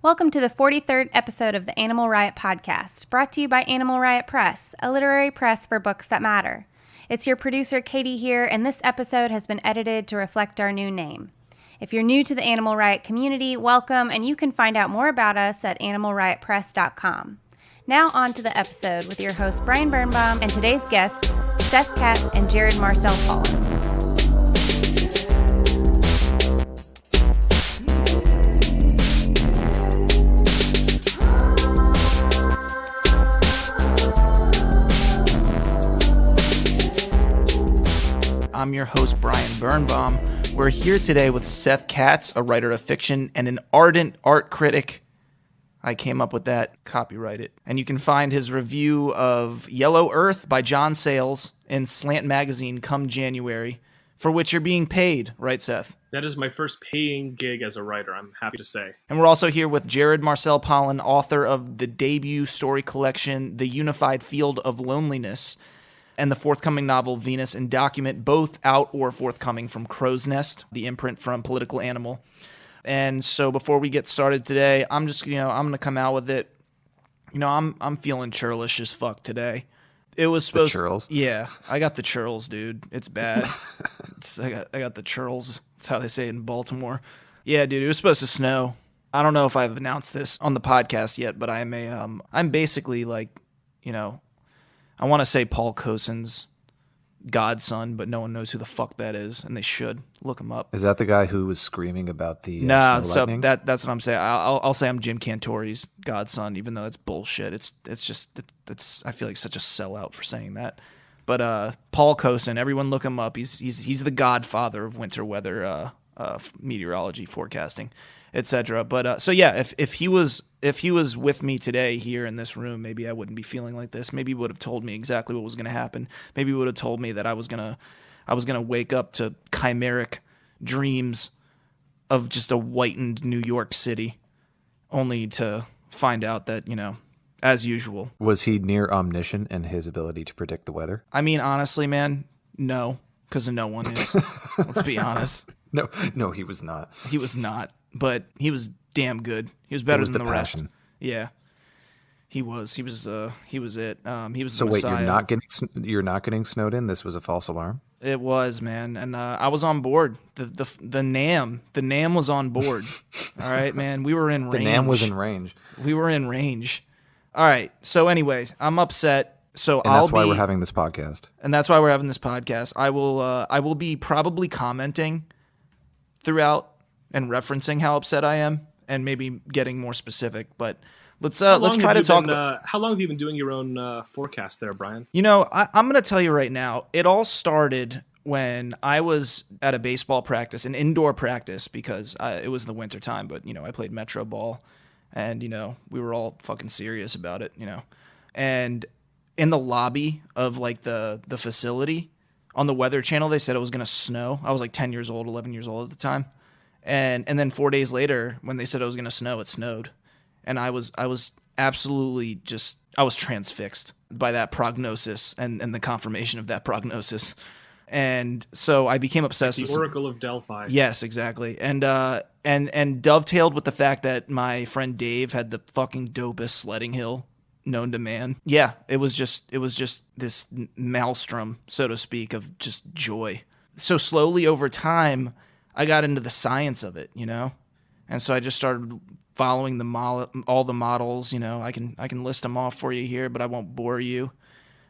Welcome to the 43rd episode of the Animal Riot Podcast, brought to you by Animal Riot Press, a literary press for books that matter. It's your producer, Katie, here, and this episode has been edited to reflect our new name. If you're new to the Animal Riot community, welcome, and you can find out more about us at animalriotpress.com. Now on to the episode with your host, Brian Birnbaum, and today's guests, Seth Katz and Jared Marcel Paulin. I'm your host, Brian Birnbaum. We're here today with Seth Katz, a writer of fiction and an ardent art critic. I came up with that, copyright it. And you can find his review of Yellow Earth by John Sayles in Slant Magazine come January, for which you're being paid, right, Seth? That is my first paying gig as a writer, I'm happy to say. And we're also here with Jared Marcel Paulin, author of the debut story collection, The Unified Field of Loneliness, and the forthcoming novel Venus and Document, both out or forthcoming from Crow's Nest, the imprint from Political Animal. And so before we get started today, I'm just, I'm going to come out with it. I'm feeling churlish as fuck today. It was supposed the churls? Yeah, I got the churls, dude. It's bad. I got the churls. That's how they say it in Baltimore. Yeah, dude, it was supposed to snow. I don't know if I've announced this on the podcast yet, but I'm basically like, I want to say Paul Cosen's godson, but no one knows who the fuck that is, and they should look him up. Is that the guy who was screaming about the snow so lightning? That's what I'm saying. I'll say I'm Jim Cantori's godson, even though that's bullshit. It's I feel like such a sellout for saying that. But Paul Cosen, everyone look him up. He's the godfather of winter weather meteorology forecasting, etc. But so yeah, if he was with me today here in this room, maybe I wouldn't be feeling like this. Maybe he would have told me exactly what was going to happen. Maybe he would have told me that I was gonna wake up to chimeric dreams of just a whitened New York City, only to find out that, as usual. Was he near omniscient in his ability to predict the weather? I mean, honestly, man, no, because no one is. Let's be honest. No, he was not. He was not, but he was damn good. He was better than the rest. Yeah, he was. He was it. He was so the wait, Messiah. you're not getting snowed in? This was a false alarm? It was, man, and I was on board. The NAM was on board. All right, man, we were in range. The NAM was in range. We were in range. All right. So, anyways, I'm upset. So and that's why we're having this podcast. And that's why we're having this podcast. I will be probably commenting throughout and referencing how upset I am, and maybe getting more specific. But let's try to talk. How long have you been doing your own forecast there, Brian? I'm going to tell you right now. It all started when I was at a baseball practice, an indoor practice, because it was the winter time. But I played Metro ball, and we were all fucking serious about it. And in the lobby of like the facility, on the Weather Channel, they said it was going to snow. I was like 10 years old, 11 years old at the time. And then 4 days later, when they said it was going to snow, it snowed. And I was absolutely I was transfixed by that prognosis and the confirmation of that prognosis. And so I became obsessed with the Oracle of Delphi. Yes, exactly. And dovetailed with the fact that my friend Dave had the fucking dopest sledding hill known to man. Yeah, it was just this maelstrom, so to speak, of just joy. So slowly over time, I got into the science of it, and so I just started following all the models. I can list them off for you here, but I won't bore you.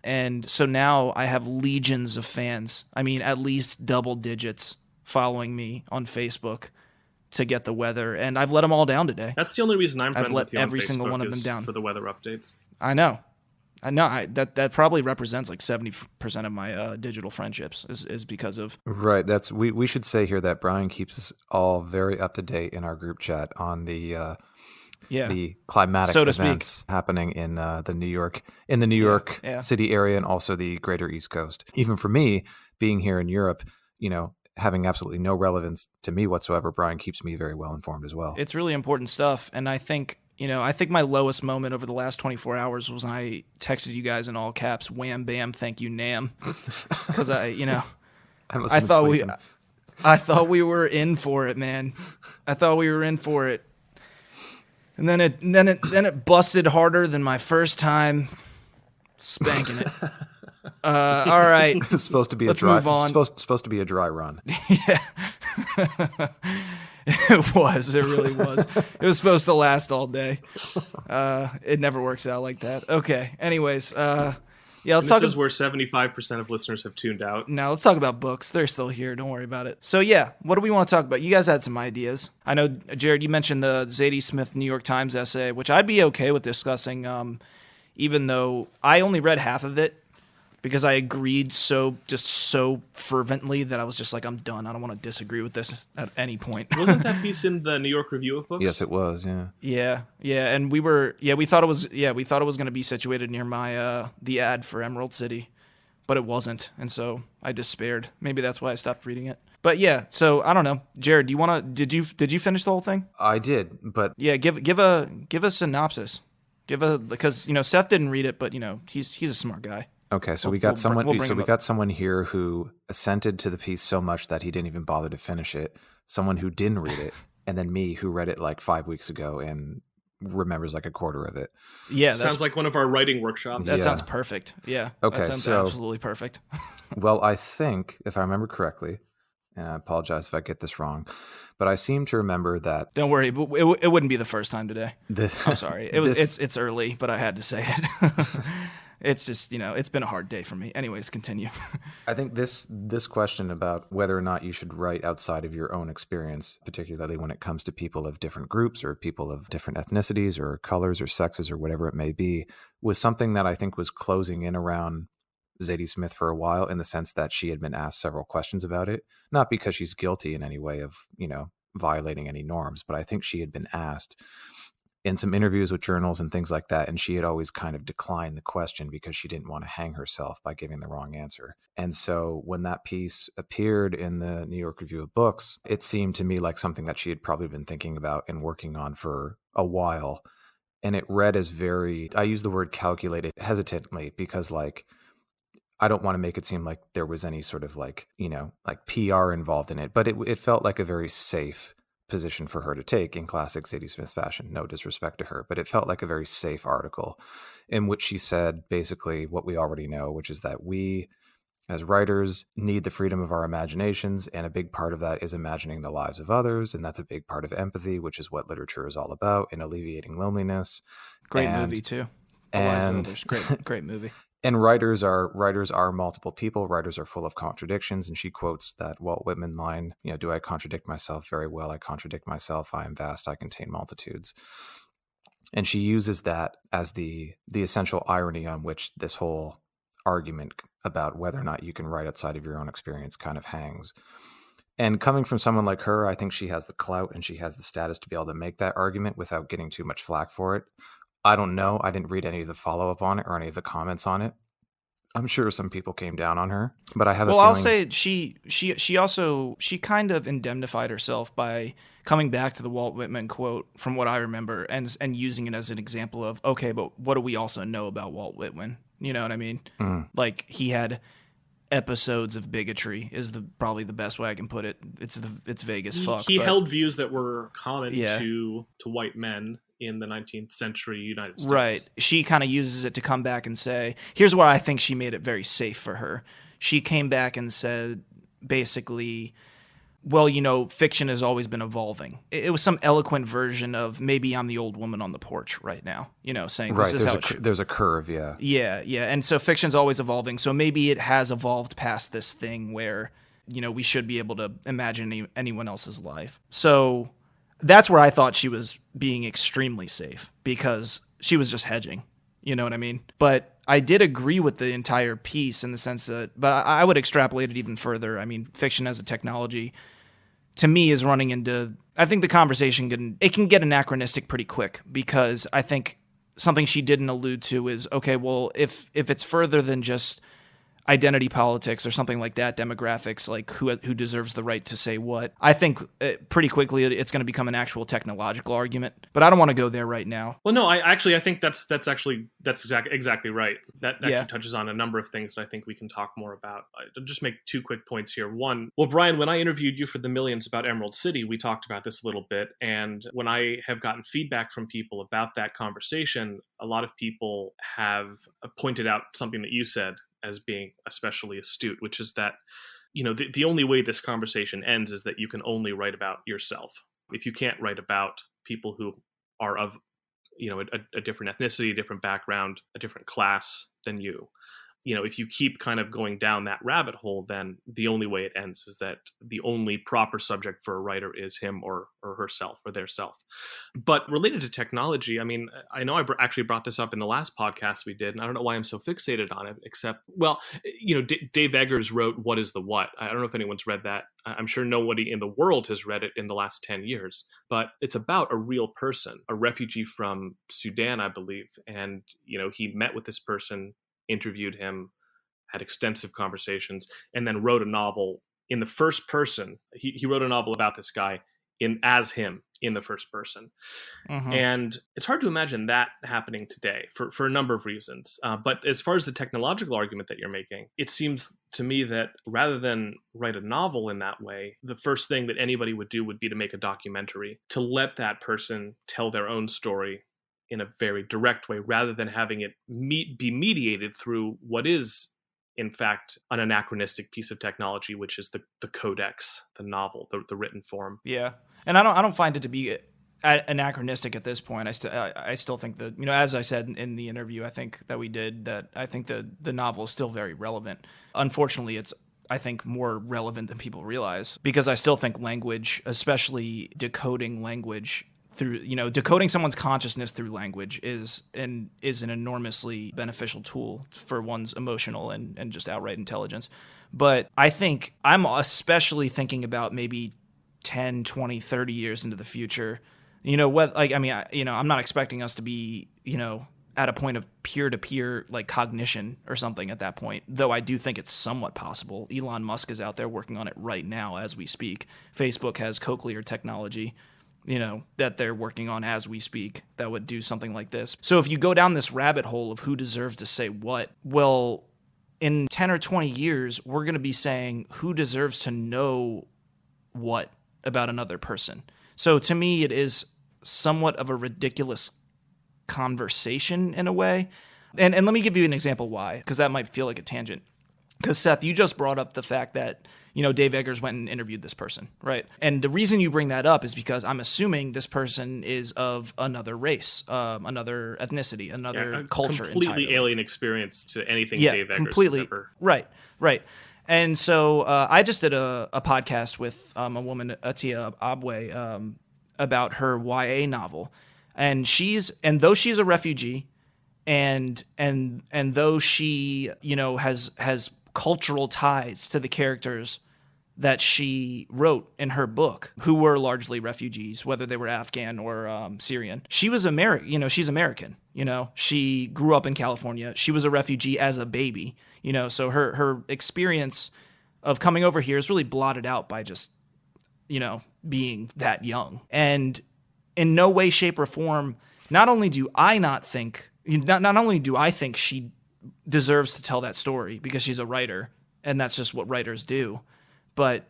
And so now I have legions of fans. I mean, at least double digits following me on Facebook to get the weather, and I've let them all down today. That's the only reason I'm friends with you on every Facebook single one of them down for the weather updates. I know. That probably represents like 70% of my digital friendships is because of. Right. We should say here that Brian keeps us all very up to date in our group chat on the climatic events happening in the New York City area, and also the greater East Coast. Even for me, being here in Europe, having absolutely no relevance to me whatsoever, Brian keeps me very well informed as well. It's really important stuff, and I think my lowest moment over the last 24 hours was when I texted you guys in all caps, "Wham bam, thank you, Nam," because I thought we were in for it, man. I thought we were in for it. And then it busted harder than my first time spanking it. All right. It's supposed to be Let's a dry. Move on. Supposed to be a dry run. Yeah. It was. It really was. It was supposed to last all day. It never works out like that. Okay. Anyways, yeah, let's talk. This is where 75% of listeners have tuned out. Now let's talk about books. They're still here. Don't worry about it. So yeah, what do we want to talk about? You guys had some ideas. I know, Jared, you mentioned the Zadie Smith New York Times essay, which I'd be okay with discussing, even though I only read half of it because I agreed so fervently that I was just like, I'm done. I don't want to disagree with this at any point. Wasn't that piece in the New York Review of Books? Yes, it was. Yeah. Yeah, and we thought it was going to be situated near my the ad for Emerald City, but it wasn't, and so I despaired. Maybe that's why I stopped reading it. But yeah, so I don't know, Jared. Do you want to? Did you finish the whole thing? I did, but yeah, give a synopsis. Because Seth didn't read it, but he's a smart guy. Okay, so we got someone here who assented to the piece so much that he didn't even bother to finish it. Someone who didn't read it, and then me who read it like 5 weeks ago and remembers like a quarter of it. Yeah, sounds like one of our writing workshops. That sounds perfect. Yeah. Okay, that sounds absolutely perfect. Well, I think if I remember correctly, and I apologize if I get this wrong, but I seem to remember that. Don't worry, it wouldn't be the first time today. I'm sorry. It's early, but I had to say it. It's just, it's been a hard day for me. Anyways, continue. I think this question about whether or not you should write outside of your own experience, particularly when it comes to people of different groups or people of different ethnicities or colors or sexes or whatever it may be, was something that I think was closing in around Zadie Smith for a while, in the sense that she had been asked several questions about it, not because she's guilty in any way of, violating any norms, but I think she had been asked in some interviews with journals and things like that, and she had always kind of declined the question because she didn't want to hang herself by giving the wrong answer. And so when that piece appeared in the New York Review of Books, it seemed to me like something that she had probably been thinking about and working on for a while. And it read as I use the word calculated hesitantly because I don't want to make it seem like there was any sort of like PR involved in it, but it felt like a very safe position for her to take in classic Zadie Smith fashion. No disrespect to her, but it felt like a very safe article in which she said basically what we already know, which is that we as writers need the freedom of our imaginations, and a big part of that is imagining the lives of others, and that's a big part of empathy, which is what literature is all about, in alleviating loneliness. Great movie too. Great movie. And writers are multiple people. Writers are full of contradictions. And she quotes that Walt Whitman line, do I contradict myself? Very well, I contradict myself. I am vast, I contain multitudes. And she uses that as the essential irony on which this whole argument about whether or not you can write outside of your own experience kind of hangs. And coming from someone like her, I think she has the clout and she has the status to be able to make that argument without getting too much flack for it. I don't know. I didn't read any of the follow-up on it or any of the comments on it. I'm sure some people came down on her, but I have a feeling... I'll say she kind of indemnified herself by coming back to the Walt Whitman quote, from what I remember, and using it as an example of, okay, but what do we also know about Walt Whitman? You know what I mean? Mm. Like, he had episodes of bigotry is probably the best way I can put it. It's vague as fuck. He held views that were common to white men in the 19th century United States. Right. She kind of uses it to come back and say, here's where I think she made it very safe for her. She came back and said, basically, well, fiction has always been evolving. It was some eloquent version of maybe I'm the old woman on the porch right now, saying this is how it should. There's a curve, yeah. Yeah. And so fiction's always evolving. So maybe it has evolved past this thing where, we should be able to imagine anyone else's life. So that's where I thought she was being extremely safe because she was just hedging. You know what I mean? But I did agree with the entire piece in the sense that, but I would extrapolate it even further. I mean, fiction as a technology, to me, is running into, I think the conversation can get anachronistic pretty quick, because I think something she didn't allude to is, okay, well, if it's further than just identity politics or something like that, demographics, like who deserves the right to say what. I think pretty quickly it's going to become an actual technological argument, but I don't want to go there right now. Well, no, I think that's exactly right. That actually touches on a number of things that I think we can talk more about. I'll just make 2 quick points here. One, well, Brian, when I interviewed you for the Millions about Emerald City, we talked about this a little bit, and when I have gotten feedback from people about that conversation, a lot of people have pointed out something that you said as being especially astute, which is that, the only way this conversation ends is that you can only write about yourself. If you can't write about people who are of, a different ethnicity, a different background, a different class than you, if you keep kind of going down that rabbit hole, then the only way it ends is that the only proper subject for a writer is him or herself or their self. But related to technology, I mean, I know I actually brought this up in the last podcast we did, and I don't know why I'm so fixated on it, except, well, Dave Eggers wrote What is the What? I don't know if anyone's read that. I'm sure nobody in the world has read it in the last 10 years, but it's about a real person, a refugee from Sudan, I believe. And, he met with this person, interviewed him, had extensive conversations, and then wrote a novel in the first person. He wrote a novel about this guy as him in the first person. Mm-hmm. And it's hard to imagine that happening today for a number of reasons. But as far as the technological argument that you're making, it seems to me that rather than write a novel in that way, the first thing that anybody would do would be to make a documentary, to let that person tell their own story in a very direct way, rather than having it be mediated through what is, in fact, an anachronistic piece of technology, which is the codex, the novel, the written form. Yeah, and I don't find it to be anachronistic at this point. I still think that, as I said in the interview, I think that we did, that I think the novel is still very relevant. Unfortunately, it's, I think, more relevant than people realize, because I still think language, especially decoding language through, decoding someone's consciousness through language is an enormously beneficial tool for one's emotional and just outright intelligence. But I think I'm especially thinking about maybe 10, 20, 30 years into the future. I'm not expecting us to be, at a point of peer-to-peer like cognition or something at that point, though I do think it's somewhat possible. Elon Musk is out there working on it right now as we speak. Facebook has cochlear technology, that they're working on as we speak, that would do something like this. So if you go down this rabbit hole of who deserves to say what, well, in 10 or 20 years, we're going to be saying who deserves to know what about another person. So to me, it is somewhat of a ridiculous conversation in a way. And let me give you an example why, because that might feel like a tangent. Because Seth, you just brought up the fact that, Dave Eggers went and interviewed this person, right? And the reason you bring that up is because I'm assuming this person is of another race, another ethnicity, another culture. Completely entirely. Alien experience to anything Dave Eggers completely, has ever. Right. And so I just did a podcast with a woman, Atia Abwe, about her YA novel. And though she's a refugee, and though she, has cultural ties to the characters that she wrote in her book, who were largely refugees, whether they were Afghan or Syrian. She was American, she's American, she grew up in California. She was a refugee as a baby, so her experience of coming over here is really blotted out by just, being that young. And in no way, shape, or form, not only do I think she deserves to tell that story because she's a writer and that's just what writers do, but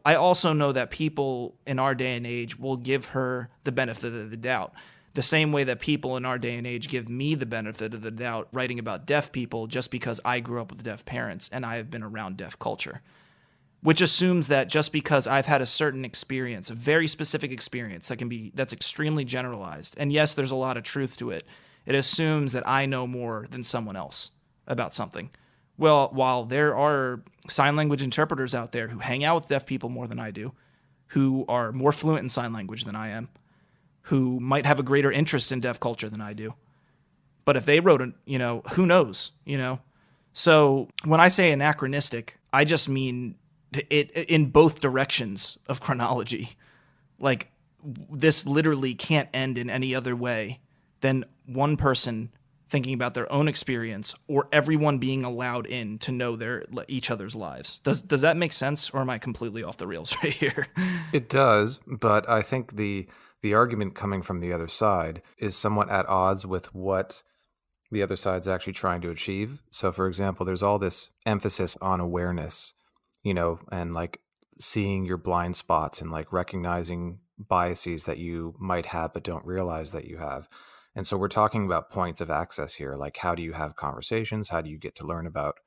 I also know that people in our day and age will give her the benefit of the doubt, the same way that people in our day and age give me the benefit of the doubt writing about deaf people just because I grew up with deaf parents and I have been around deaf culture, which assumes that just because I've had a certain experience, a very specific experience that's extremely generalized, and yes, there's a lot of truth to it, it assumes that I know more than someone else about something. Well, while there are sign language interpreters out there who hang out with deaf people more than I do, who are more fluent in sign language than I am, who might have a greater interest in deaf culture than I do. But if they wrote who knows, So when I say anachronistic, I just mean it in both directions of chronology. Like, this literally can't end in any other way than one person thinking about their own experience, or everyone being allowed in to know each other's lives. Does that make sense, or am I completely off the rails right here? It does, but I think the argument coming from the other side is somewhat at odds with what the other side's actually trying to achieve. So, for example, there's all this emphasis on awareness, and like seeing your blind spots and like recognizing biases that you might have but don't realize that you have. And so we're talking about points of access here, like how do you have conversations? How do you get to learn about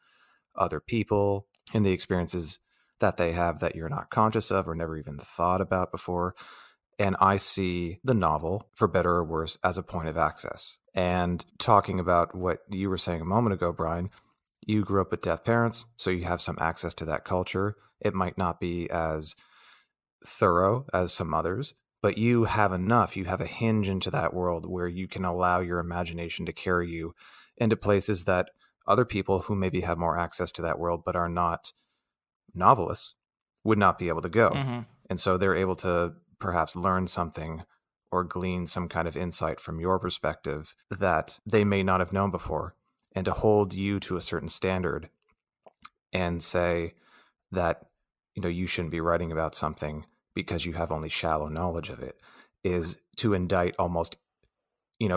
other people and the experiences that they have that you're not conscious of or never even thought about before? And I see the novel, for better or worse, as a point of access. And talking about what you were saying a moment ago, Brian, you grew up with deaf parents, so you have some access to that culture. It might not be as thorough as some others, but you have enough. You have a hinge into that world where you can allow your imagination to carry you into places that other people who maybe have more access to that world but are not novelists would not be able to go. Mm-hmm. And so they're able to perhaps learn something or glean some kind of insight from your perspective that they may not have known before. And to hold you to a certain standard and say that, you shouldn't be writing about something because you have only shallow knowledge of it is to indict almost,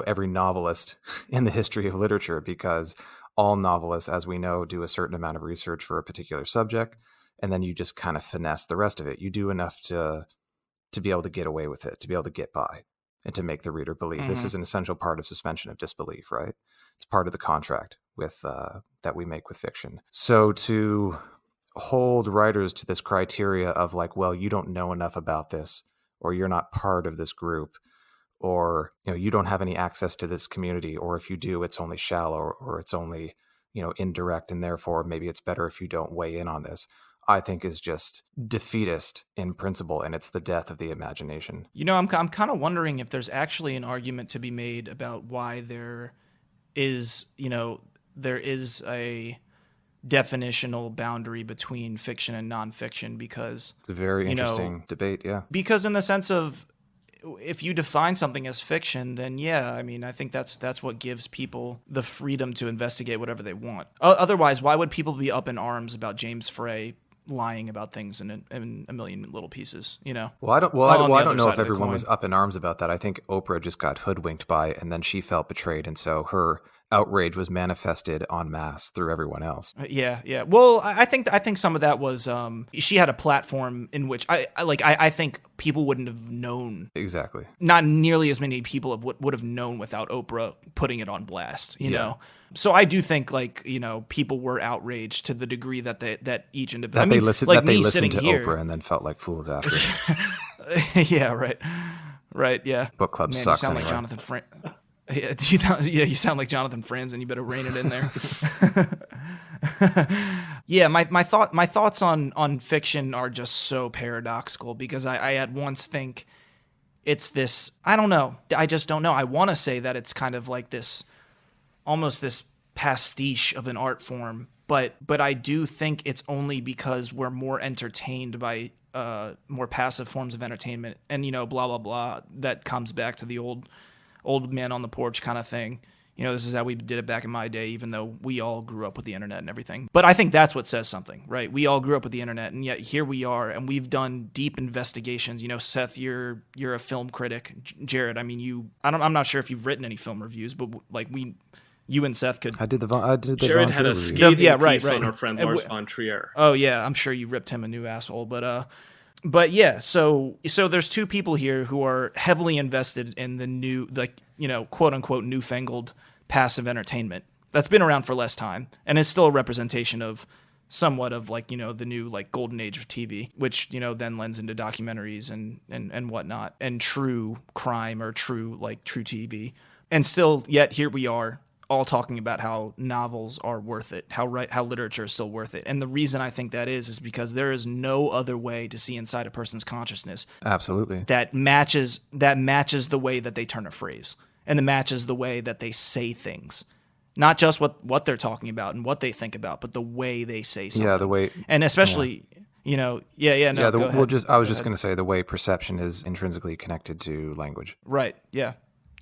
every novelist in the history of literature, because all novelists, as we know, do a certain amount of research for a particular subject, and then you just kind of finesse the rest of it. You do enough to be able to get away with it, to be able to get by, and to make the reader believe. Mm-hmm. This is an essential part of suspension of disbelief, right? It's part of the contract with that we make with fiction. So to hold writers to this criteria of like, well, you don't know enough about this, or you're not part of this group, or you don't have any access to this community, or if you do, it's only shallow, or it's only indirect, and therefore maybe it's better if you don't weigh in on this, I think is just defeatist in principle, and it's the death of the imagination. I'm kind of wondering if there's actually an argument to be made about why there is a definitional boundary between fiction and nonfiction, because it's a very interesting debate. Yeah, because in the sense of, if you define something as fiction, then I think that's what gives people the freedom to investigate whatever they want. Otherwise, why would people be up in arms about James Frey lying about things in a million little pieces? Well, I don't know if everyone was up in arms about that. I think Oprah just got hoodwinked by it, and then she felt betrayed, and so her outrage was manifested en masse through everyone else. Yeah. Well, I think some of that was she had a platform in which I think people wouldn't have known. Exactly. Not nearly as many people would have known without Oprah putting it on blast. You know. So I do think people were outraged to the degree that each individual they listened to Oprah and then felt like fools after. Yeah. Right. Yeah. Book club sucks. You sound anyway. like Jonathan you sound like Jonathan Franzen. You better rein it in there. Yeah, my thoughts on fiction are just so paradoxical, because I at once think it's this, I don't know. I just don't know. I want to say that it's kind of like this, almost this pastiche of an art form, but I do think it's only because we're more entertained by more passive forms of entertainment, and blah blah blah, that comes back to the old man on the porch kind of thing. This is how we did it back in my day, even though we all grew up with the internet and everything. But I think that's what says something, right? We all grew up with the internet, and yet here we are, and we've done deep investigations. Seth, you're a film critic. Jared, I mean, I'm not sure if you've written any film reviews, but you and Seth could. I did the Jared had a scathing piece on our friend Lars von Trier. Oh yeah, I'm sure you ripped him a new asshole, But yeah, so there's two people here who are heavily invested in the new, quote unquote newfangled passive entertainment that's been around for less time and is still a representation of somewhat of the new golden age of TV, which then lends into documentaries and whatnot, and true crime or true TV. And still, yet here we are, all talking about how novels are worth it, how literature is still worth it. And the reason I think that is because there is no other way to see inside a person's consciousness. Absolutely. That matches the way that they turn a phrase, and that matches the way that they say things. Not just what they're talking about and what they think about, but the way they say something. Yeah, the way, and especially, I was just going to say the way perception is intrinsically connected to language. Right. Yeah.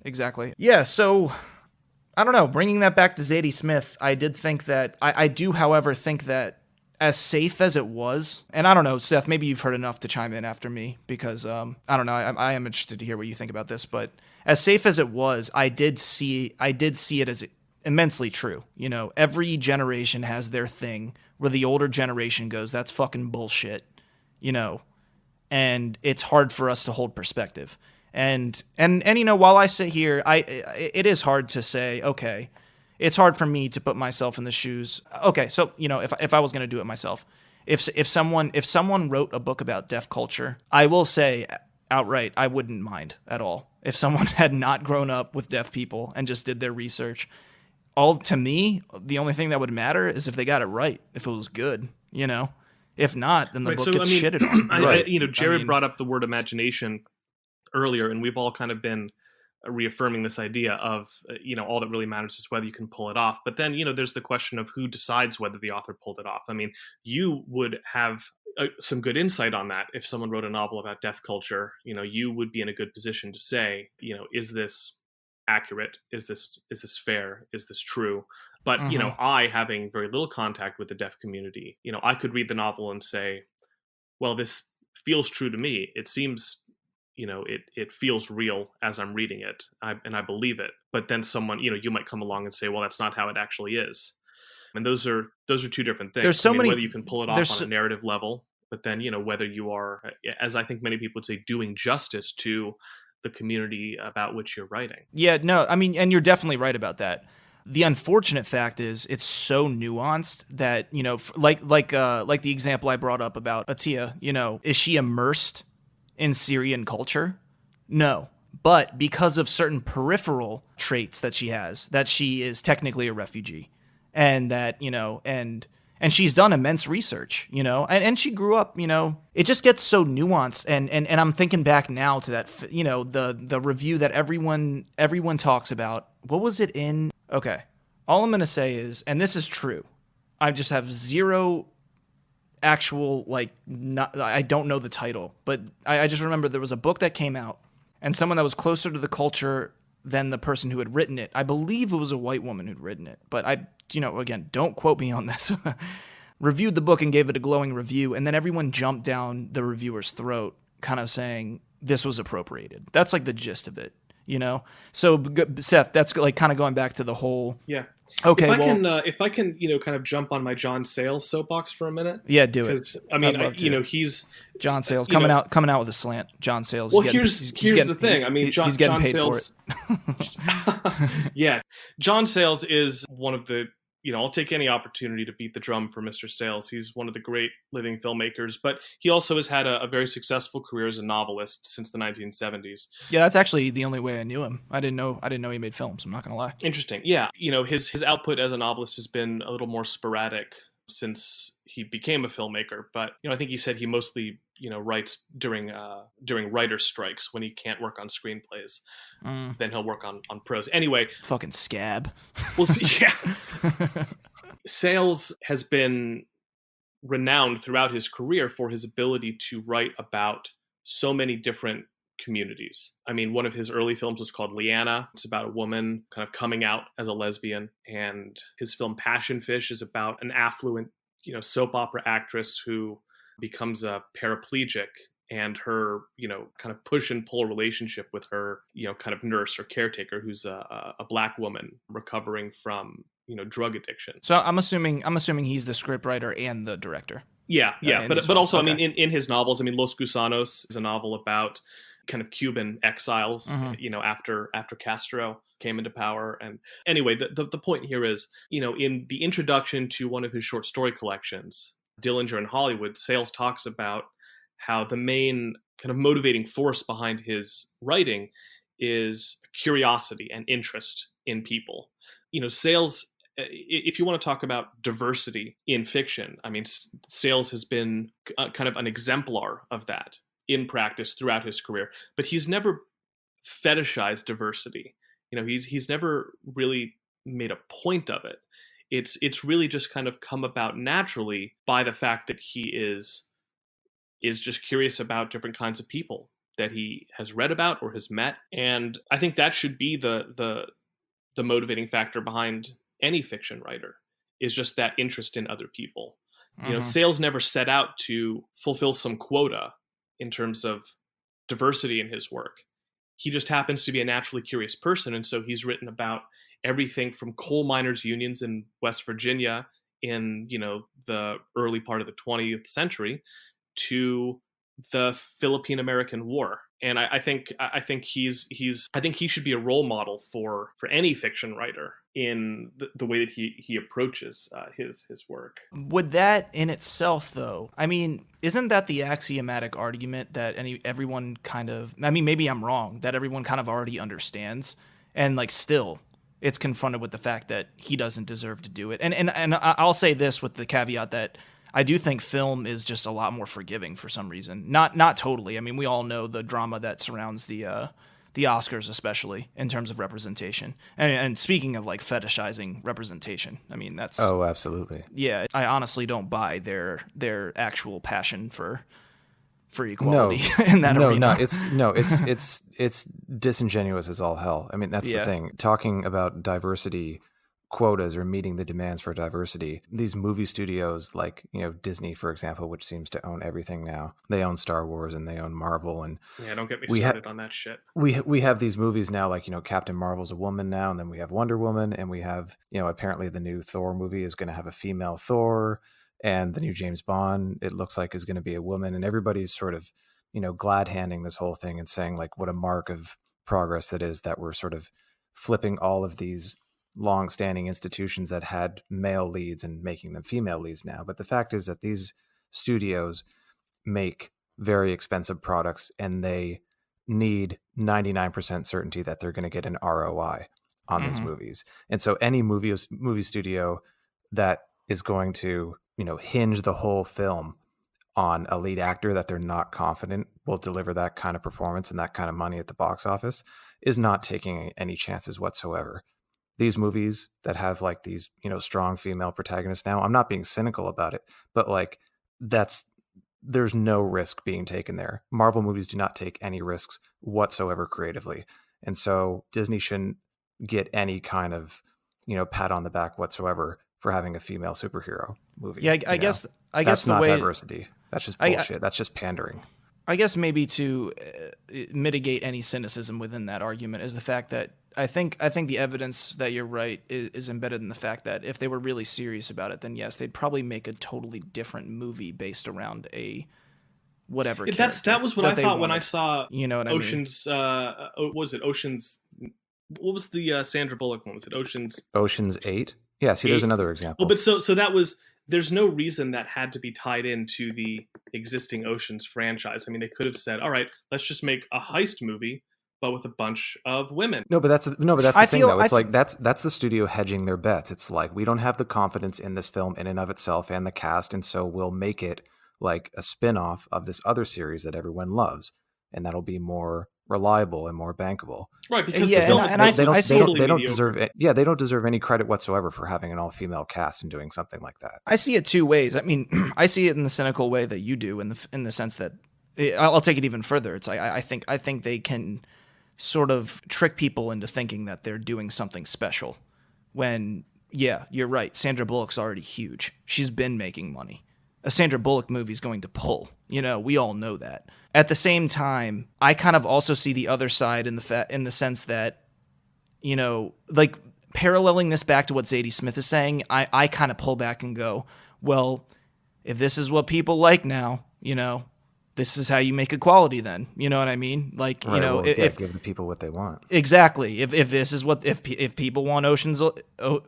Exactly. Yeah. So I don't know, bringing that back to Zadie Smith, I did think that, I do, however, think that as safe as it was, and I don't know, Seth, maybe you've heard enough to chime in after me, because I don't know, I am interested to hear what you think about this, but as safe as it was, I did see it as immensely true. You know, every generation has their thing where the older generation goes, that's fucking bullshit, you know, and it's hard for us to hold perspective. And you know, while I sit here, it is hard to say, okay, it's hard for me to put myself in the shoes. Okay, so, you know, if I was going to do it myself, if someone wrote a book about deaf culture, I will say outright, I wouldn't mind at all. If someone had not grown up with deaf people and just did their research, to me, the only thing that would matter is if they got it right, if it was good, you know. If not, then the book gets shitted on. Jared brought up the word imagination earlier, and we've all kind of been reaffirming this idea of, all that really matters is whether you can pull it off. But then, there's the question of who decides whether the author pulled it off. I mean, you would have some good insight on that. If someone wrote a novel about deaf culture, you would be in a good position to say, is this accurate? Is this fair? Is this true? But, I, having very little contact with the deaf community, I could read the novel and say, well, this feels true to me. It seems, it feels real as I'm reading it, and I believe it. But then someone, you might come along and say, well, that's not how it actually is. And those are two different things. There's so many, whether you can pull it off on a narrative level, but then, whether you are, as I think many people would say, doing justice to the community about which you're writing. Yeah, no, I mean, and you're definitely right about that. The unfortunate fact is it's so nuanced that, like the example I brought up about Atiya, is she immersed in Syrian culture? No. But because of certain peripheral traits that she has, that she is technically a refugee, and that, and she's done immense research, and she grew up, it just gets so nuanced. And I'm thinking back now to that, the review that everyone talks about. What was it in? Okay. All I'm going to say is, and this is true, I just have zero actual, I don't know the title, but I just remember there was a book that came out, and someone that was closer to the culture than the person who had written it, I believe it was a white woman who'd written it, but again, don't quote me on this, reviewed the book and gave it a glowing review, and then everyone jumped down the reviewer's throat, kind of saying this was appropriated. That's like the gist of it, So, Seth, that's like kind of going back to the whole. Yeah. Okay. If I can, kind of jump on my John Sayles soapbox for a minute. Yeah, do it. Because I mean, he's John Sayles coming out with a slant. John Sayles. Well, here's the thing. I mean, he's getting paid Sayles, for it. Yeah, John Sayles is one of the. I'll take any opportunity to beat the drum for Mr. Sayles. He's one of the great living filmmakers, but he also has had a very successful career as a novelist since the 1970s. Yeah, that's actually the only way I knew him. I didn't know he made films. I'm not gonna lie. Interesting. Yeah, his output as a novelist has been a little more sporadic since he became a filmmaker. But I think he said he mostly writes during writer strikes when he can't work on screenplays. Then he'll work on prose. Anyway, fucking scab. We'll see. Yeah. Sayles has been renowned throughout his career for his ability to write about so many different communities. I mean, one of his early films was called Leanna. It's about a woman kind of coming out as a lesbian. And his film Passion Fish is about an affluent, soap opera actress who becomes a paraplegic, and her, kind of push and pull relationship with her, kind of nurse or caretaker who's a black woman recovering from, drug addiction. So I'm assuming he's the scriptwriter and the director. Yeah. But also, okay. I mean, in his novels, I mean, Los Gusanos is a novel about kind of Cuban exiles, after Castro came into power. And anyway, the point here is, in the introduction to one of his short story collections, Dillinger in Hollywood, Sayles talks about how the main kind of motivating force behind his writing is curiosity and interest in people. Sayles, if you want to talk about diversity in fiction, I mean, Sayles has been kind of an exemplar of that in practice throughout his career, but he's never fetishized diversity. He's never really made a point of it. It's really just kind of come about naturally by the fact that he is just curious about different kinds of people that he has read about or has met. And I think that should be the the motivating factor behind any fiction writer, is just that interest in other people. You know, Sayles never set out to fulfill some quota in terms of diversity in his work. He just happens to be a naturally curious person, and so he's written about everything from coal miners' unions in West Virginia in, you know, the early part of the 20th century to the Philippine American War. And I think he should be a role model for any fiction writer in the way that he approaches his work. Would that in itself, though, I mean, isn't that the axiomatic argument that everyone kind of, I mean, maybe I'm wrong, that everyone kind of already understands, and like still it's confronted with the fact that he doesn't deserve to do it. And I'll say this with the caveat that I do think film is just a lot more forgiving for some reason. Not totally. I mean, we all know the drama that surrounds the Oscars, especially in terms of representation. And speaking of like fetishizing representation, I mean that's absolutely. Yeah, I honestly don't buy their actual passion for equality in that arena. It's disingenuous as all hell. I mean, that's the thing. Talking about diversity quotas or meeting the demands for diversity, these movie studios like, you know, Disney, for example, which seems to own everything now. They own Star Wars and they own Marvel, and don't get me started on that shit. We have these movies now, like, you know, Captain Marvel's a woman now, and then we have Wonder Woman, and we have, you know, apparently the new Thor movie is going to have a female Thor, and the new James Bond, it looks like, is going to be a woman, and everybody's sort of, you know, glad handing this whole thing and saying like what a mark of progress that is, that we're sort of flipping all of these long-standing institutions that had male leads and making them female leads now. But the fact is that these studios make very expensive products, and they need 99% certainty that they're going to get an ROI on these movies. And so any movie studio that is going to, you know, hinge the whole film on a lead actor that they're not confident will deliver that kind of performance and that kind of money at the box office is not taking any chances whatsoever. These movies that have like these, you know, strong female protagonists now, I'm not being cynical about it, but like there's no risk being taken there. Marvel movies do not take any risks whatsoever creatively. And so Disney shouldn't get any kind of, you know, pat on the back whatsoever for having a female superhero movie. Yeah, I guess that's the not way, diversity. That's just bullshit. That's just pandering. I guess maybe to mitigate any cynicism within that argument is the fact that I think the evidence that you're right is embedded in the fact that if they were really serious about it, then yes, they'd probably make a totally different movie based around a whatever. That was what I thought when I saw, you know, what Ocean's. What was it? Ocean's. What was the Sandra Bullock one? Was it Ocean's 8? Yeah. See, there's another example. Well, but so that was. There's no reason that had to be tied into the existing Ocean's franchise. I mean, they could have said, all right, let's just make a heist movie, but with a bunch of women. No, but that's the thing, though. It's like that's the studio hedging their bets. It's like, we don't have the confidence in this film in and of itself and the cast, and so we'll make it like a spin-off of this other series that everyone loves, and that'll be more reliable and more bankable. Right, because the film they don't deserve it. Yeah, they don't deserve any credit whatsoever for having an all-female cast and doing something like that. I see it two ways. I mean, I see it in the cynical way that you do, in the sense that I'll take it even further. It's like I think they can sort of trick people into thinking that they're doing something special when, yeah, you're right. Sandra Bullock's already huge. She's been making money. A Sandra Bullock movie is going to pull. You know, we all know that. At the same time, I kind of also see the other side in the sense that, you know, like paralleling this back to what Zadie Smith is saying, I kind of pull back and go, well, if this is what people like now, you know, this is how you make equality then. You know what I mean? Like, right, you know, if give the people what they want. Exactly. If this is what, if people want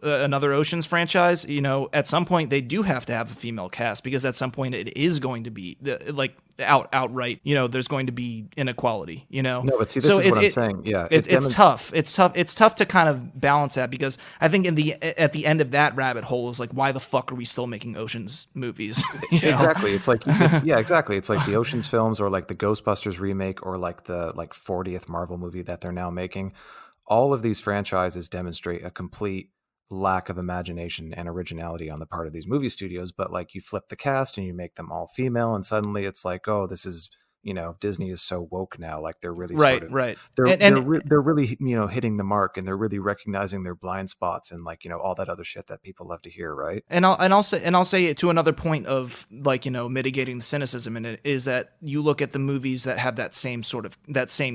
another Ocean's franchise, you know, at some point they do have to have a female cast, because at some point it is going to be outright, you know, there's going to be inequality, you know? No, but see, this is what I'm saying. Yeah. It's tough. It's tough to kind of balance that, because I think at the end of that rabbit hole is like, why the fuck are we still making Ocean's movies? Exactly. It's like, exactly. It's like the Ocean's films, or like the Ghostbusters remake, or like the 40th Marvel movie that they're now making. All of these franchises demonstrate a complete lack of imagination and originality on the part of these movie studios. But like, you flip the cast and you make them all female, and suddenly it's like, oh, this is, Disney is so woke now. Like they're really right. They're really hitting the mark, and they're really recognizing their blind spots and like all that other shit that people love to hear, right? And I'll say it to another point of like mitigating the cynicism in it is that you look at the movies that have that same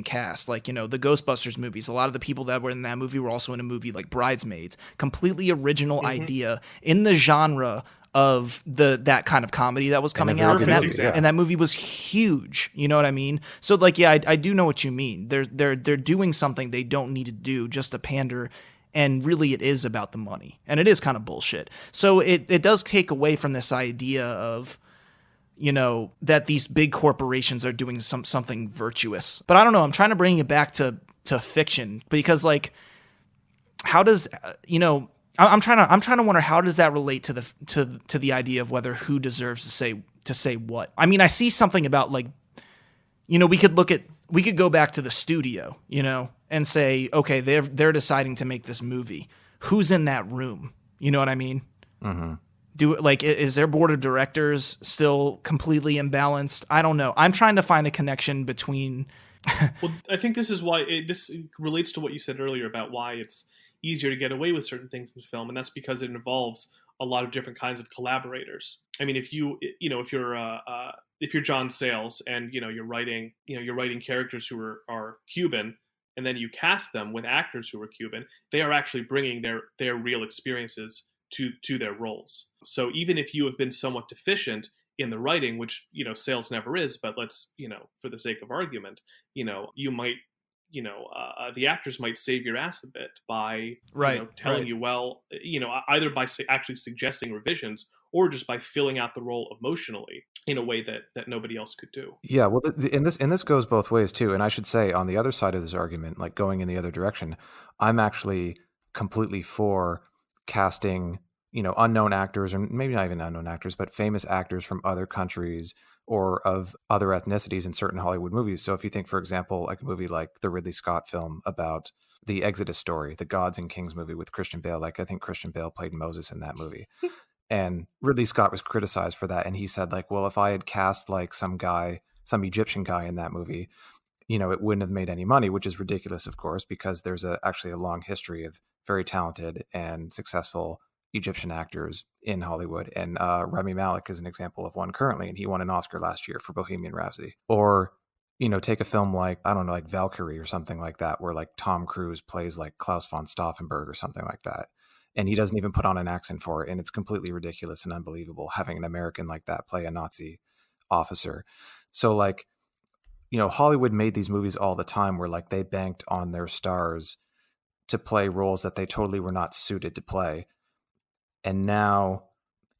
cast, like the Ghostbusters movies. A lot of the people that were in that movie were also in a movie like Bridesmaids, completely original idea in the genre of that kind of comedy that was coming out, and that movie was huge. You know what I mean? So like, yeah, I do know what you mean. They're doing something they don't need to do just to pander, and really it is about the money, and it is kind of bullshit. So it does take away from this idea of that these big corporations are doing something virtuous. But I don't know. I'm trying to bring it back to fiction, because like, how does I'm trying to wonder, how does that relate to the idea of whether who deserves to say what? I mean, I see something about like, we could go back to the studio, and say, okay, they're deciding to make this movie. Who's in that room? You know what I mean? Mm-hmm. Is their board of directors still completely imbalanced? I don't know. I'm trying to find a connection between. Well, I think this is why this relates to what you said earlier about why it's easier to get away with certain things in film, and that's because it involves a lot of different kinds of collaborators. I mean, if you're John Sayles and you're writing characters who are Cuban, and then you cast them with actors who are Cuban, they are actually bringing their real experiences to their roles. So even if you have been somewhat deficient in the writing, which Sayles never is, but let's for the sake of argument, you might. The actors might save your ass a bit by telling you either by actually suggesting revisions or just by filling out the role emotionally in a way that nobody else could do. Yeah, well, and this goes both ways too. And I should say, on the other side of this argument, like going in the other direction, I'm actually completely for casting unknown actors, or maybe not even unknown actors, but famous actors from other countries or of other ethnicities in certain Hollywood movies. So if you think, for example, like a movie like the Ridley Scott film about the Exodus story, the Gods and Kings movie with Christian Bale, like I think Christian Bale played Moses in that movie. And Ridley Scott was criticized for that. And he said like, well, if I had cast like some Egyptian guy in that movie, it wouldn't have made any money, which is ridiculous, of course, because there's actually a long history of very talented and successful Egyptian actors in Hollywood, and Rami Malek is an example of one currently, and he won an Oscar last year for Bohemian Rhapsody. Or take a film like, I don't know, like Valkyrie or something like that, where like Tom Cruise plays like Klaus von Stauffenberg or something like that, and he doesn't even put on an accent for it, and it's completely ridiculous and unbelievable having an American like that play a Nazi officer. So like, Hollywood made these movies all the time where like they banked on their stars to play roles that they totally were not suited to play. And now,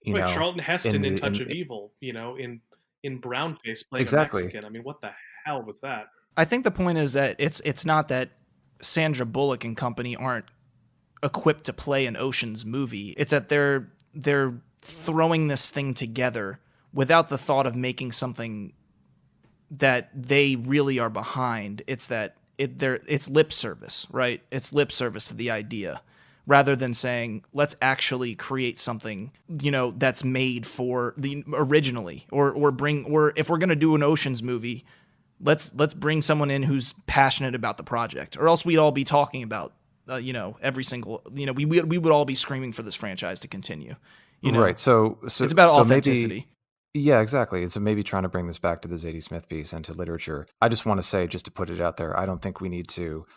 Charlton Heston in Touch of Evil, in brownface playing a Mexican. I mean, what the hell was that? I think the point is that it's not that Sandra Bullock and company aren't equipped to play an Ocean's movie. It's that they're throwing this thing together without the thought of making something that they really are behind. It's that it's lip service, right? It's lip service to the idea, rather than saying, let's actually create something, that's made for the originally, or if we're going to do an Ocean's movie, let's bring someone in who's passionate about the project, or else we'd all be talking about, every single, we would all be screaming for this franchise to continue, Right. So it's about authenticity. Maybe, yeah, exactly. It's maybe trying to bring this back to the Zadie Smith piece and to literature. I just want to say, just to put it out there, I don't think we need to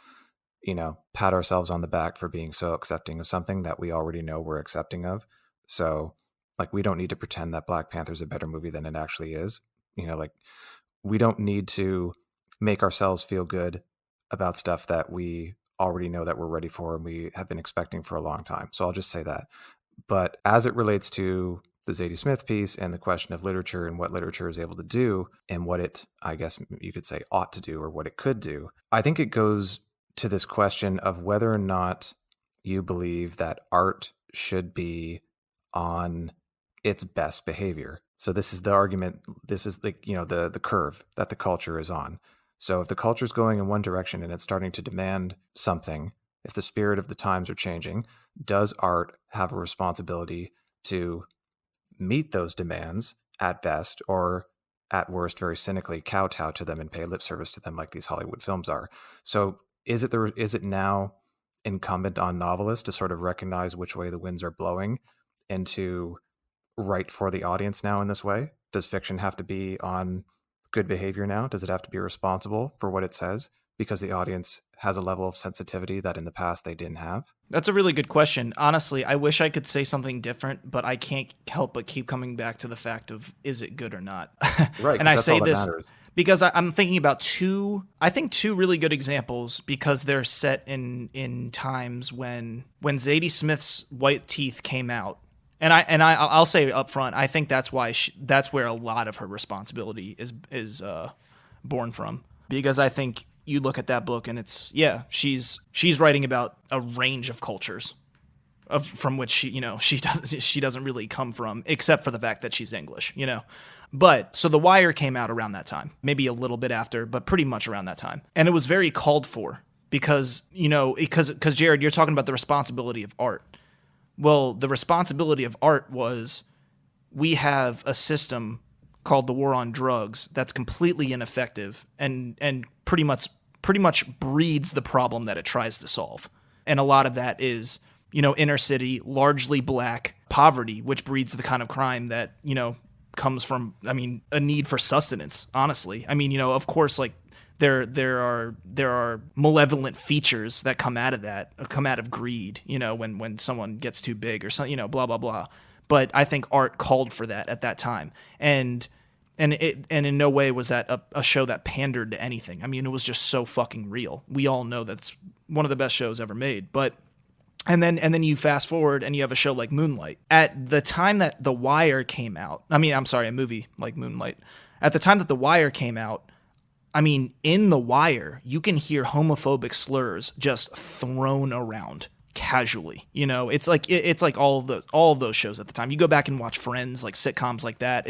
pat ourselves on the back for being so accepting of something that we already know we're accepting of. So like, we don't need to pretend that Black Panther's a better movie than it actually is. Like, we don't need to make ourselves feel good about stuff that we already know that we're ready for and we have been expecting for a long time. So I'll just say that. But as it relates to the Zadie Smith piece and the question of literature and what literature is able to do and what it, I guess you could say, ought to do or what it could do, I think it goes to this question of whether or not you believe that art should be on its best behavior. So this is the argument. This is the curve that the culture is on. So if the culture is going in one direction and it's starting to demand something, if the spirit of the times are changing, does art have a responsibility to meet those demands at best, or at worst, very cynically kowtow to them and pay lip service to them like these Hollywood films are. So is it now incumbent on novelists to sort of recognize which way the winds are blowing and to write for the audience now in this way? Does fiction have to be on good behavior now? Does it have to be responsible for what it says because the audience has a level of sensitivity that in the past they didn't have? That's a really good question. Honestly, I wish I could say something different, but I can't help but keep coming back to the fact of, is it good or not? Right. And I say this matters. Because I'm thinking about two really good examples, because they're set in times when Zadie Smith's White Teeth came out. And I'll say up front, I think that's why that's where a lot of her responsibility is born from. Because I think you look at that book and she's writing about a range of cultures from which she doesn't really come from, except for the fact that she's English, But so The Wire came out around that time, maybe a little bit after, but pretty much around that time. And it was very called for because Jared, you're talking about the responsibility of art. Well, the responsibility of art was, we have a system called the war on drugs that's completely ineffective and pretty much breeds the problem that it tries to solve. And a lot of that is, inner city, largely black poverty, which breeds the kind of crime that, comes from, a need for sustenance, honestly. Of course, like there are malevolent features that come out of greed, when someone gets too big or something, blah, blah, blah. But I think art called for that at that time. And in no way was that a show that pandered to anything. It was just so fucking real. We all know that's one of the best shows ever made. But and then you fast forward and you have a show like Moonlight. At the time that The Wire came out, a movie like Moonlight. At the time that The Wire came out, in The Wire, you can hear homophobic slurs just thrown around casually. It's like all of those shows at the time. You go back and watch Friends, like sitcoms like that.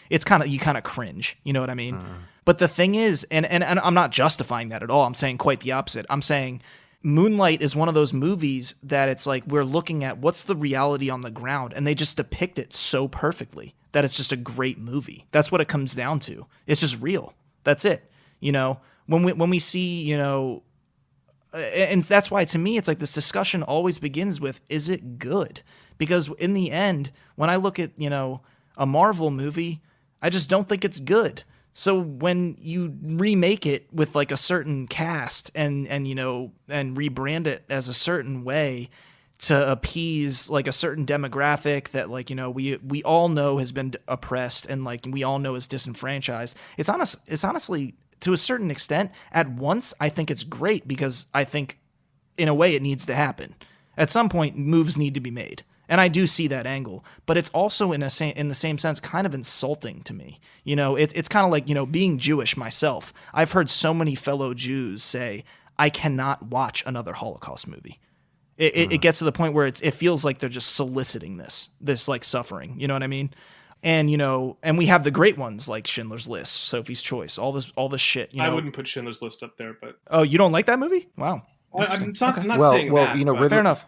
You kind of cringe. You know what I mean? But the thing is, and I'm not justifying that at all. I'm saying quite the opposite. I'm saying Moonlight is one of those movies that it's like, we're looking at what's the reality on the ground, and they just depict it so perfectly that it's just a great movie. That's what it comes down to. It's just real. That's it. When we see, and that's why, to me, it's like this discussion always begins with, is it good? Because in the end, when I look at, a Marvel movie, I just don't think it's good. So when you remake it with like a certain cast and rebrand it as a certain way to appease like a certain demographic that we all know has been oppressed and like we all know is disenfranchised, it's honestly, to a certain extent, at once I think it's great, because I think in a way it needs to happen. At some point, moves need to be made. And I do see that angle, but it's also in the same sense kind of insulting to me. It's kind of like, being Jewish myself, I've heard so many fellow Jews say, I cannot watch another Holocaust movie. It gets to the point where it feels like they're just soliciting this like suffering. You know what I mean? And and we have the great ones like Schindler's List, Sophie's Choice, all this shit. I wouldn't put Schindler's List up there, but oh, you don't like that movie? Wow. I'm not saying that. Fair enough.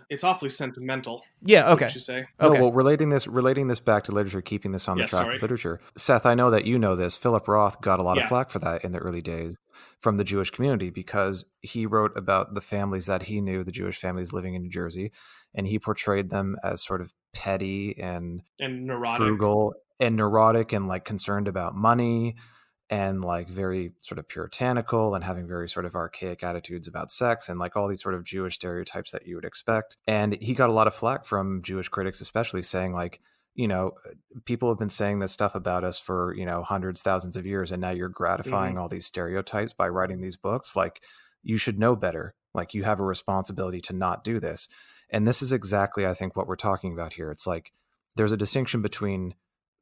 It's awfully sentimental. Yeah. Okay. What you say? Okay. Well, relating this back to literature, keeping this on the track of literature. Seth, I know that you know this. Philip Roth got a lot of flack for that in the early days from the Jewish community, because he wrote about the families that he knew, the Jewish families living in New Jersey, and he portrayed them as sort of petty and neurotic. Frugal and neurotic and like concerned about money, and like very sort of puritanical and having very sort of archaic attitudes about sex and like all these sort of Jewish stereotypes that you would expect. And he got a lot of flack from Jewish critics, especially, saying like, people have been saying this stuff about us for, hundreds, thousands of years, and now you're gratifying all these stereotypes by writing these books. Like, you should know better. Like, you have a responsibility to not do this. And this is exactly, I think, what we're talking about here. It's like, there's a distinction between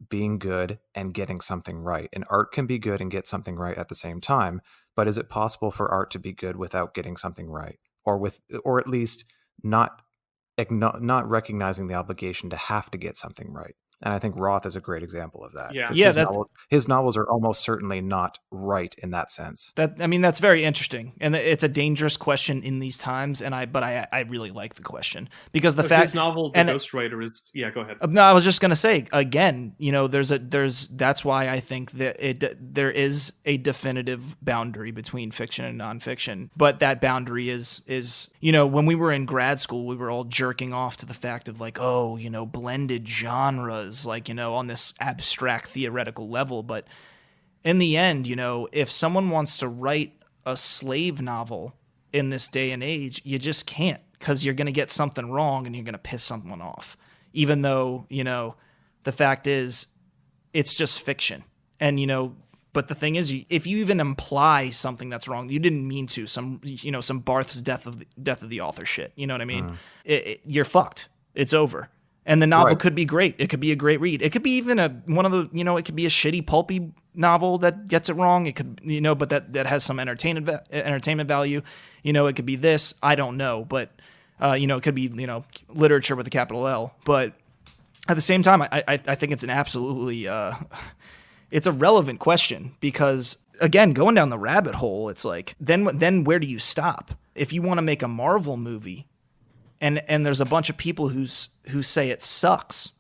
being good and getting something right. And art can be good and get something right at the same time. But is it possible for art to be good without getting something right, or at least not recognizing the obligation to have to get something right? And I think Roth is a great example of that. Yeah. His novels are almost certainly not right in that sense. That's very interesting, and it's a dangerous question in these times. But I really like the question because his novel, The Ghostwriter, is go ahead. No, I was just gonna say again. That's why I think that there is a definitive boundary between fiction and nonfiction, but that boundary is when we were in grad school, we were all jerking off to the fact of like, blended genres, like, on this abstract theoretical level. But in the end, if someone wants to write a slave novel in this day and age, you just can't, because you're going to get something wrong and you're going to piss someone off, even though, the fact is it's just fiction. And, but the thing is, if you even imply something that's wrong, you didn't mean to, some Barth's death of the author shit. You know what I mean? You're fucked. It's over. And the novel could be great. It could be a great read. It could be even it could be a shitty pulpy novel that gets it wrong. It could, but that has some entertainment value. It could be this. I don't know, but it could be literature with a capital L. But at the same time, I think it's an absolutely it's a relevant question, because again, going down the rabbit hole, it's like then where do you stop? If you want to make a Marvel movie, and there's a bunch of people who say it sucks,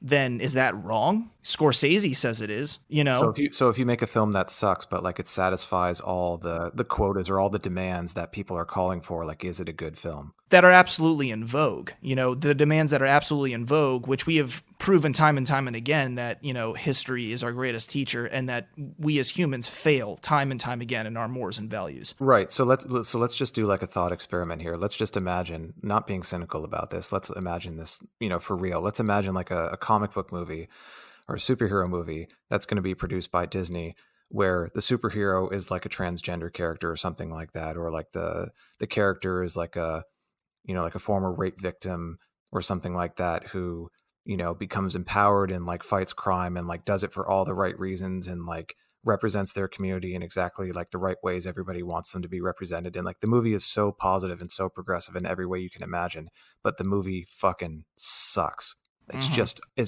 then is that wrong? Scorsese says it is, So if you make a film that sucks, but like it satisfies all the quotas or all the demands that people are calling for, like, is it a good film? That are absolutely in vogue. The demands that are absolutely in vogue, which we have proven time and time and again that, history is our greatest teacher, and that we as humans fail time and time again in our mores and values. Right. So let's just do like a thought experiment here. Let's just imagine, not being cynical about this, let's imagine this, for real. Let's imagine like a comic book movie or a superhero movie that's going to be produced by Disney, where the superhero is like a transgender character or something like that, or like the character is like a former rape victim or something like that, who becomes empowered and like fights crime and like does it for all the right reasons and like represents their community in exactly like the right ways everybody wants them to be represented. And like the movie is so positive and so progressive in every way you can imagine, but the movie fucking sucks. It's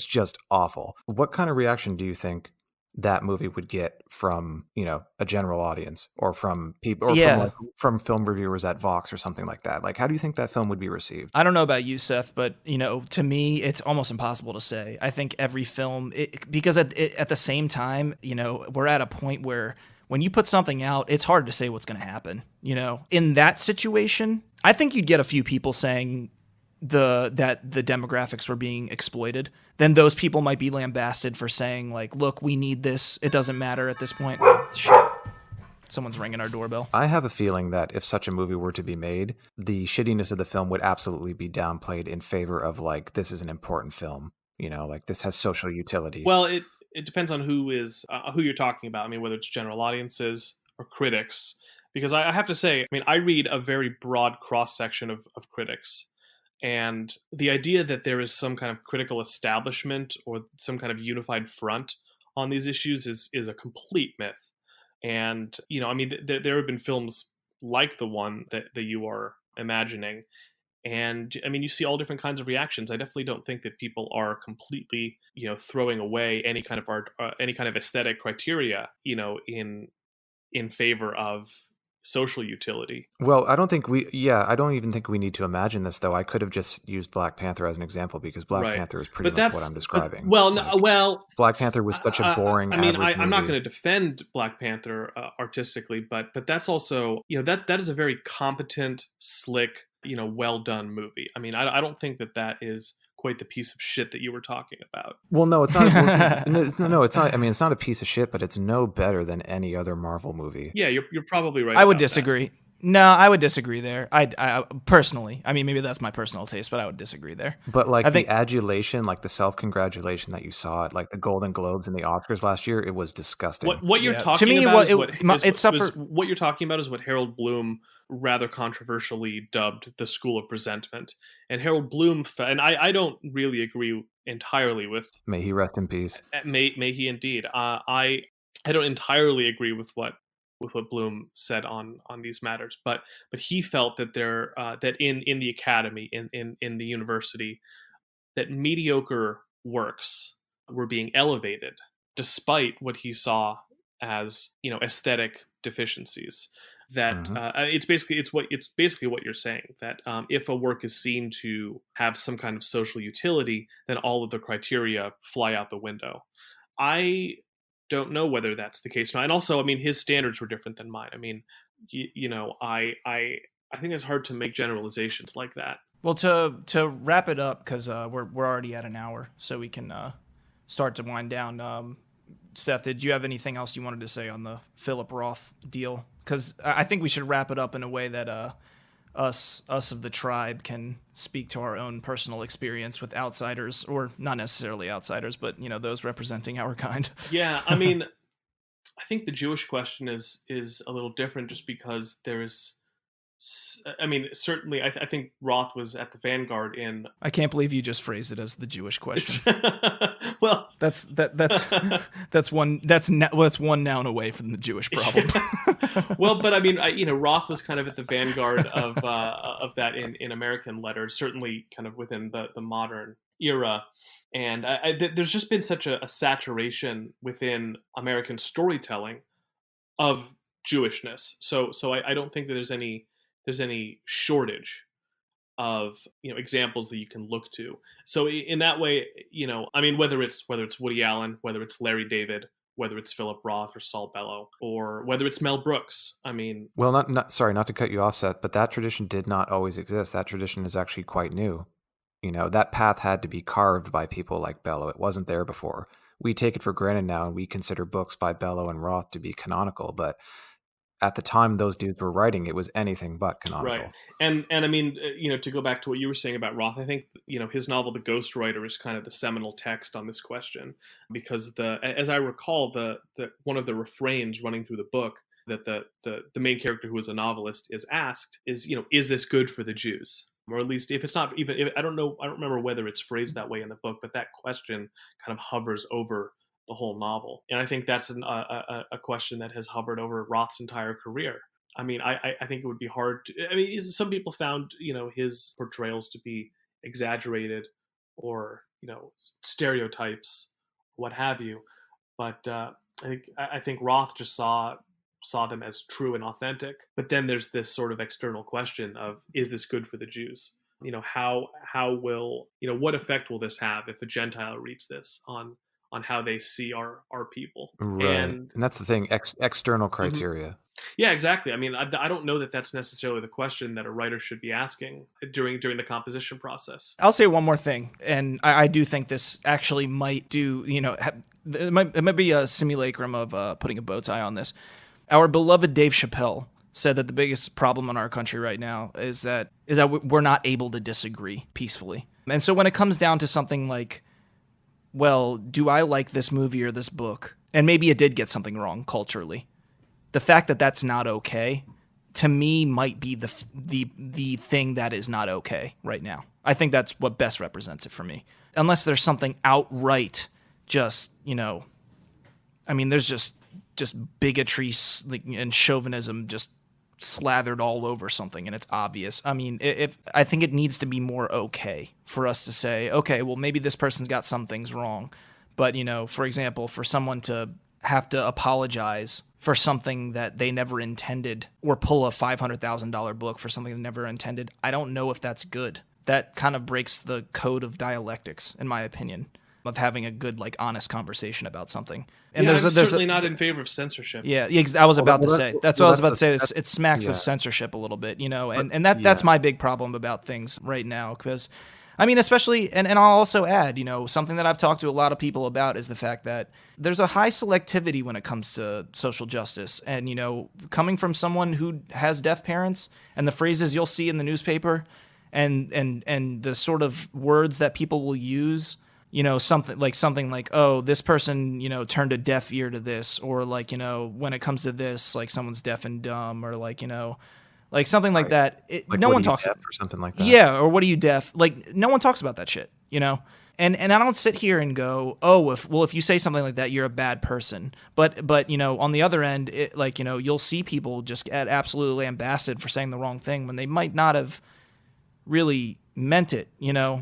just awful. What kind of reaction do you think that movie would get from, a general audience, or from people, or from film reviewers at Vox or something like that? Like, how do you think that film would be received? I don't know about you, Seth, but, to me, it's almost impossible to say. I think every film, because at the same time, we're at a point where when you put something out, it's hard to say what's going to happen. In that situation, I think you'd get a few people saying that the demographics were being exploited. Then those people might be lambasted for saying like, look, we need this. It doesn't matter at this point. Shit. Someone's ringing our doorbell. I have a feeling that if such a movie were to be made, the shittiness of the film would absolutely be downplayed in favor of like, this is an important film. Like this has social utility. Well, it depends on who you're talking about. I mean, whether it's general audiences or critics, because I have to say, I read a very broad cross section of critics. And the idea that there is some kind of critical establishment or some kind of unified front on these issues is a complete myth. And, there have been films like the one that you are imagining. And, you see all different kinds of reactions. I definitely don't think that people are completely, throwing away any kind of art, any kind of aesthetic criteria, in favor of social utility. Well, I don't even think we need to imagine this, though. I could have just used Black Panther as an example, because Black Panther is pretty much what I'm describing. Black Panther was such a boring. I'm not going to defend Black Panther artistically, but that's also, that is a very competent, slick, well done movie. I don't think that is quite the piece of shit that you were talking about. Well, no, it's not. No, it's not. It's not a piece of shit, but it's no better than any other Marvel movie. Yeah, you're probably right. I would disagree. That. No, I would disagree there. I personally, maybe that's my personal taste, but I would disagree there. But like the adulation, like the self-congratulation that you saw at like the Golden Globes and the Oscars last year, it was disgusting. What you're talking about what you're talking about is what Harold Bloom rather controversially dubbed the School of Resentment. And Harold Bloom, and I don't really agree entirely with. May he rest in peace. May he indeed. I don't entirely agree with what Bloom said on these matters, but he felt that that in the academy, in the university, that mediocre works were being elevated despite what he saw as, aesthetic deficiencies. That it's basically what you're saying, that if a work is seen to have some kind of social utility, then all of the criteria fly out the window. I don't know whether that's the case now. And also, I mean, his standards were different than mine. I mean, I think it's hard to make generalizations like that. Well, to wrap it up, because we're already at an hour, so we can start to wind down. Seth, did you have anything else you wanted to say on the Philip Roth deal? Because I think we should wrap it up in a way that us of the tribe can speak to our own personal experience with outsiders, or not necessarily outsiders, but those representing our kind. Yeah, I mean, I think the Jewish question is a little different, just because there's. I mean, certainly, I think Roth was at the vanguard in. I can't believe you just phrased it as the Jewish question. Well, that's one noun away from the Jewish problem. Well, but I mean, Roth was kind of at the vanguard of that in American letters, certainly kind of within the modern era, and there's just been such a saturation within American storytelling of Jewishness. So I don't think that there's any shortage of examples that you can look to. So in that way, I mean, whether it's Woody Allen, whether it's Larry David, whether it's Philip Roth or Saul Bellow, or whether it's Mel Brooks, I mean, well, not to cut you off, Seth, but that tradition did not always exist. That tradition is actually quite new. That path had to be carved by people like Bellow. It wasn't there before. We take it for granted now, and we consider books by Bellow and Roth to be canonical, but at the time those dudes were writing, it was anything but canonical. Right. And I mean, to go back to what you were saying about Roth, I think, his novel, The Ghostwriter, is kind of the seminal text on this question, because as I recall, the one of the refrains running through the book that the main character, who is a novelist, is asked is this good for the Jews? Or at least, if it's not even, I don't remember whether it's phrased that way in the book, but that question kind of hovers over the whole novel. And I think that's a question that has hovered over Roth's entire career. I mean, I think it would be hard to, I mean, some people found, his portrayals to be exaggerated or, stereotypes, what have you. But I think Roth just saw them as true and authentic. But then there's this sort of external question of, is this good for the Jews? How will, what effect will this have if a Gentile reads this on how they see our people? Right. And that's the thing, external criteria. Mm-hmm. Yeah, exactly. I mean, I don't know that that's necessarily the question that a writer should be asking during the composition process. I'll say one more thing, and I do think this actually might do, it might be a simulacrum of putting a bow tie on this. Our beloved Dave Chappelle said that the biggest problem in our country right now is that we're not able to disagree peacefully. And so when it comes down to something like, well, do I like this movie or this book? And maybe it did get something wrong culturally. The fact that that's not okay, to me, might be the thing that is not okay right now. I think that's what best represents it for me. Unless there's something outright just, I mean, there's just bigotry and chauvinism just slathered all over something, and it's obvious. I mean, I think it needs to be more okay for us to say, okay, well, maybe this person's got some things wrong, but for example, for someone to have to apologize for something that they never intended, or pull a $500,000 book for something they never intended, I don't know if that's good. That kind of breaks the code of dialectics, in my opinion, of having a good, honest conversation about something. And I'm certainly not in favor of censorship. Yeah, I was about to say. That's what I was about to say. It smacks of censorship a little bit, and that's my big problem about things right now. Because, I mean, especially, and I'll also add, something that I've talked to a lot of people about is the fact that there's a high selectivity when it comes to social justice. And, coming from someone who has deaf parents, and the phrases you'll see in the newspaper, and the sort of words that people will use, something like, oh, this person, turned a deaf ear to this, or when it comes to this, someone's deaf and dumb, or something like that. No one talks or something like that. Yeah, or what are you deaf? No one talks about that shit, And I don't sit here and go, oh, if you say something like that, you're a bad person. But on the other end, you'll see people just get absolutely lambasted for saying the wrong thing when they might not have really meant it,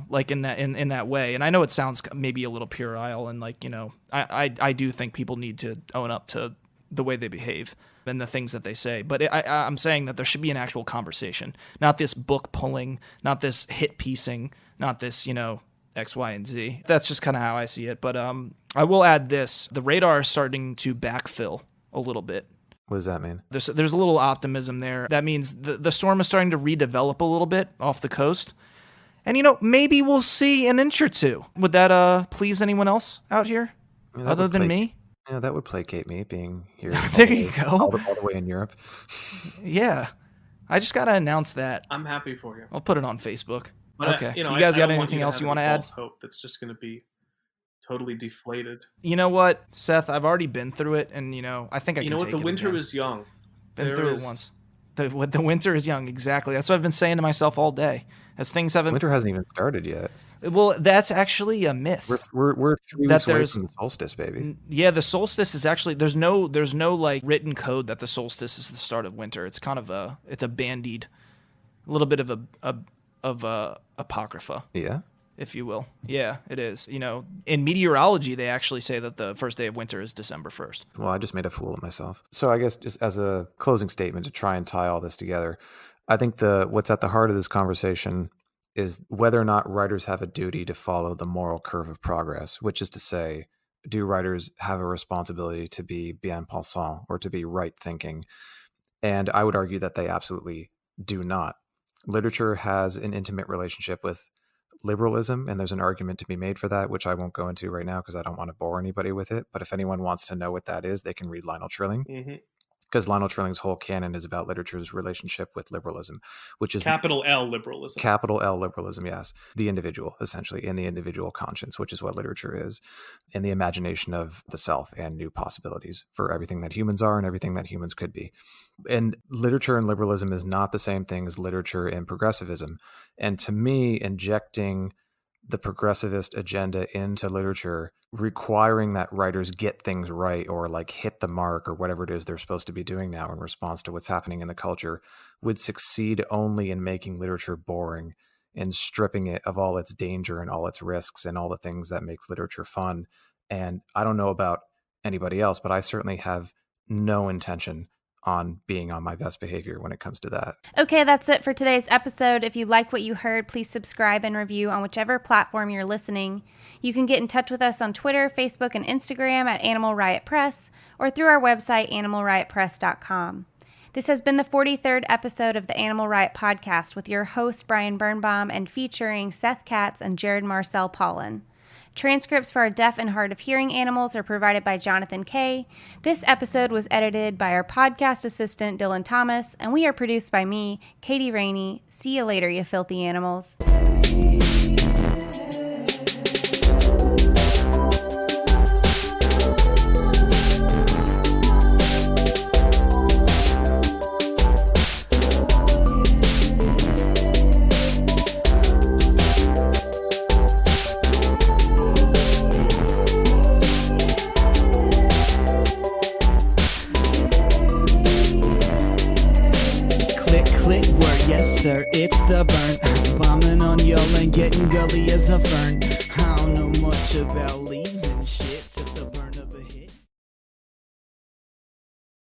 like in that way. And I know it sounds maybe a little puerile, and like, I do think people need to own up to the way they behave and the things that they say. But I'm saying that there should be an actual conversation, not this book pulling, not this hit piecing, not this, X, Y, and Z. That's just kind of how I see it. But I will add this. The radar is starting to backfill a little bit. What does that mean? There's a little optimism there. That means the storm is starting to redevelop a little bit off the coast. And, maybe we'll see an inch or two. Would that please anyone else out here other than me? Yeah, that would placate me, being here. There you go. All the way in Europe. Yeah. I just got to announce that. I'm happy for you. I'll put it on Facebook. But okay. You guys got anything else you want to add? Hope that's just going to be totally deflated. You know what, Seth? I've already been through it, and I think I can. You know what? The winter is young. Been through it once. The winter is young. Exactly. That's what I've been saying to myself all day. As things haven't. Winter hasn't even started yet. Well, that's actually a myth. We're 3 weeks away from the solstice, baby. Yeah, the solstice is actually there's no like written code that the solstice is the start of winter. It's kind of a bandied, a little bit of a apocrypha. Yeah. If you will. Yeah, it is. In meteorology, they actually say that the first day of winter is December 1st. Well, I just made a fool of myself. So I guess just as a closing statement to try and tie all this together, I think what's at the heart of this conversation is whether or not writers have a duty to follow the moral curve of progress, which is to say, do writers have a responsibility to be bien pensant or to be right thinking? And I would argue that they absolutely do not. Literature has an intimate relationship with liberalism, and there's an argument to be made for that, which I won't go into right now because I don't want to bore anybody with it. But if anyone wants to know what that is, they can read Lionel Trilling. Mm-hmm. Because Lionel Trilling's whole canon is about literature's relationship with liberalism, which is capital L liberalism. Capital L liberalism, yes. The individual, essentially, in the individual conscience, which is what literature is, in the imagination of the self and new possibilities for everything that humans are and everything that humans could be. And literature and liberalism is not the same thing as literature and progressivism. And to me, injecting the progressivist agenda into literature, requiring that writers get things right or like hit the mark or whatever it is they're supposed to be doing now in response to what's happening in the culture, would succeed only in making literature boring and stripping it of all its danger and all its risks and all the things that makes literature fun. And I don't know about anybody else, but I certainly have no intention on being on my best behavior when it comes to that. Okay, that's it for today's episode. If you like what you heard, please subscribe and review on whichever platform you're listening. You can get in touch with us on Twitter, Facebook, and Instagram at Animal Riot Press or through our website, animalriotpress.com. This has been the 43rd episode of the Animal Riot Podcast with your host, Brian Birnbaum, and featuring Seth Katz and Jared Marcel Paulin. Transcripts for our deaf and hard of hearing animals are provided by Jonathan Kay. This episode was edited by our podcast assistant, Dylan Thomas, and we are produced by me, Katie Rainey. See you later, you filthy animals. Sir, it's the burn. Bombing on y'all and getting gully as the fern. I don't know much about